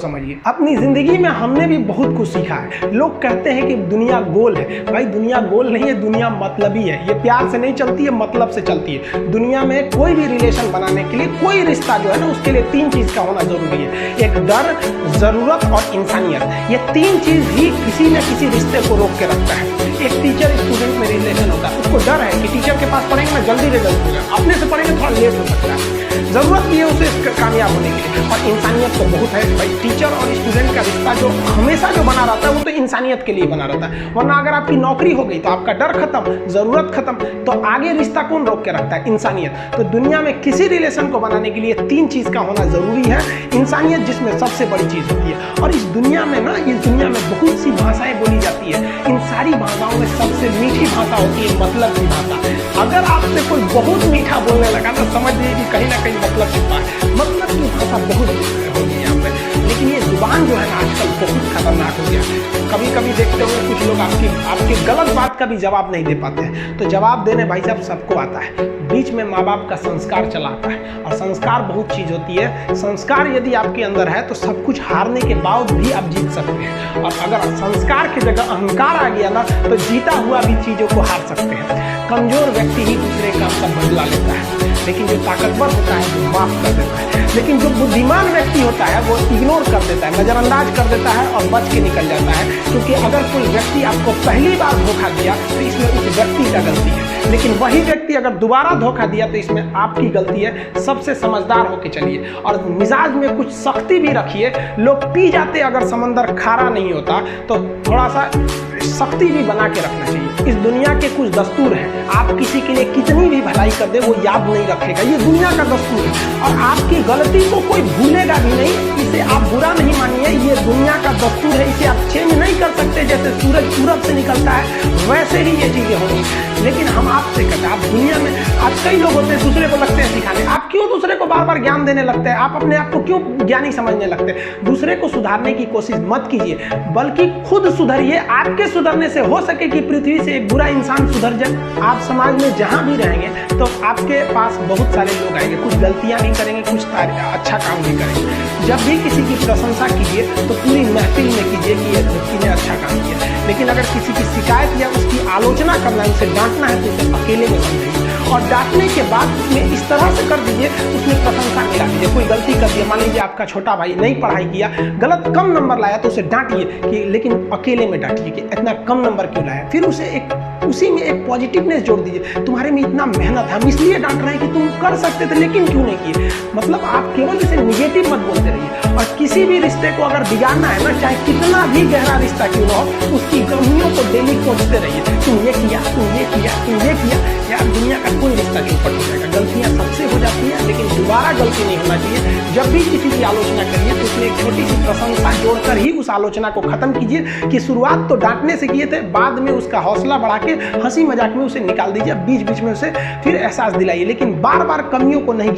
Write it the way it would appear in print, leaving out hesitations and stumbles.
समझिए, अपनी जिंदगी में हमने भी बहुत कुछ सीखा है। लोग कहते हैं कि दुनिया गोल है। भाई दुनिया गोल नहीं है, दुनिया मतलबी है। ये प्यार से नहीं चलती है, मतलब से चलती है। दुनिया में कोई भी रिलेशन बनाने के लिए, कोई रिश्ता जो है ना, उसके लिए तीन चीज का होना जरूरी है। एक डर, जरूरत और इंसानियत। ये तीन चीज ही किसी न किसी रिश्ते को रोक के रखता है। एक टीचर स्टूडेंट में रिलेशन होता है, उसको डर है कि टीचर के पास पढ़ेंगे ना जल्दी रिजल्ट होगा, अपने से पढ़ेंगे थोड़ा लेट हो सकता है। जरूरत भी है उसे कामयाब होने के लिए, और इंसानियत तो बहुत है। भाई टीचर और स्टूडेंट का रिश्ता जो हमेशा जो बना रहता है वो तो इंसानियत के लिए बना रहता है। वरना अगर आपकी नौकरी हो गई तो आपका डर खत्म, जरूरत खत्म, तो आगे रिश्ता कौन रोक के रखता है? इंसानियत। तो दुनिया में किसी रिलेशन को बनाने के लिए तीन चीज का होना जरूरी है। इंसानियत जिसमें सबसे बड़ी चीज होती है। और इस दुनिया में ना, इस दुनिया में बहुत सी भाषाएं बोली जाती है। इन सारी भाषाओं में सबसे मीठी भाषा होती है मतलब की भाषा। अगर आपसे कोई बहुत मीठा बोलने लगा तो समझ लीजिए कि कहीं ना कहीं मतलब छिपा है। मतलब की भाषा बहुत होगी यहाँ पे। लेकिन ये जुबान जो है ना आजकल बहुत खतरनाक हो गया है। कभी कभी देखते होंगे कुछ लोग आपकी गलत बात का भी जवाब नहीं दे पाते हैं। तो जवाब देने भाई साहब सबको आता है। बीच में माँ बाप का संस्कार चला आता है, और संस्कार बहुत चीज होती है। संस्कार यदि आपके अंदर है तो सब कुछ हारने के बावजूद भी आप जीत सकते हैं। और अगर संस्कार की जगह अहंकार आ गया ना तो जीता हुआ भी चीजों को हार सकते हैं। कमजोर व्यक्ति ही दूसरे काम का बदला लेता है, लेकिन जो ताकतवर होता है वो माफ कर देता है। लेकिन जो बुद्धिमान व्यक्ति होता है वो इग्नोर कर देता है, नजरअंदाज कर देता है और बच के निकल जाता है। क्योंकि अगर कोई व्यक्ति आपको पहली बार धोखा दिया तो इसमें उस व्यक्ति का गलती है, लेकिन वही व्यक्ति अगर दोबारा धोखा दिया तो इसमें आपकी गलती है। सबसे समझदार होके चलिए, और मिजाज में कुछ सख्ती भी रखिए। लोग पी जाते अगर समंदर खारा नहीं होता, तो थोड़ा सा सख्ती भी बना के रखना चाहिए। इस दुनिया के कुछ दस्तूर हैं, आप किसी के लिए कितनी भी भलाई कर दे वो याद नहीं रखेगा। ये दुनिया का दस्तूर है, और आपकी गलती को कोई भूलेगा भी नहीं। इसे आप बुरा नहीं मानिए, ये दुनिया का दस्तूर है। इसे आप चेंज नहीं कर सकते। जैसे सूरज पूरब से निकलता है वैसे ही ये चीजें होंगी। लेकिन हम आपसे कहते हैं, आप दुनिया में आज कई लोग होते हैं दूसरे को लगते हैं सिखाने। आप क्यों दूसरे को बार बार ज्ञान देने लगते हैं? आप अपने आप को क्यों ज्ञानी समझने लगते हैं? दूसरे को सुधारने की कोशिश मत कीजिए, बल्कि खुद सुधरिए। आपके सुधरने से हो सके कि पृथ्वी से एक बुरा इंसान सुधर जाए। आप समाज में जहां भी रहेंगे तो आपके पास बहुत सारे लोग आएंगे, कुछ गलतियां भी करेंगे, कुछ अच्छा काम भी करेंगे। जब भी किसी की प्रशंसा कीजिए तो पूरी महफिल में कीजिए कि ये व्यक्ति ने अच्छा काम किया। लेकिन अगर किसी की शिकायत या उसकी आलोचना करना है, उसे डांटना है, तो उसे अकेले में समझिए। और डांटने के बाद उसमें इस तरह से कर दीजिए, उसमें प्रशंसा मिला दीजिए। कोई गलती कर दिया, मान लीजिए आपका छोटा भाई नहीं पढ़ाई किया, गलत कम नंबर लाया, तो उसे डांटिए कि, लेकिन अकेले में डांटिए कि इतना कम नंबर क्यों लाया। फिर उसे उसी में एक पॉजिटिवनेस जोड़ दीजिए। तुम्हारे में इतना मेहनत है, हम इसलिए डांट रहे हैं कि तुम कर सकते थे लेकिन क्यों नहीं किए। मतलब आप केवल इसे निगेटिव मत बोलते रहिए। और किसी भी रिश्ते को अगर बिगाड़ना है ना, चाहे कितना भी गहरा रिश्ता क्यों ना हो, उसकी गलतियों को डेली कोसते रहिए। तुम ये किया, तुम ये किया, तुम ये किया। यार दुनिया का कोई रिश्ता चौपट हो जाएगा। गलतियां सबसे हो जाती हैं, लेकिन दोबारा गलती नहीं होना चाहिए। जब भी किसी की आलोचना करिए तो उसमें एक छोटी सी प्रशंसा जोड़कर ही उस आलोचना को खत्म कीजिए। कि शुरुआत तो डांटने से किए थे, बाद में उसका हौसला बढ़ा के हंसी मजाक में उसे निकाल दीजिए। बीच बीच में उसे फिर एहसास दिलाइए, लेकिन बार बार कमियों को नहीं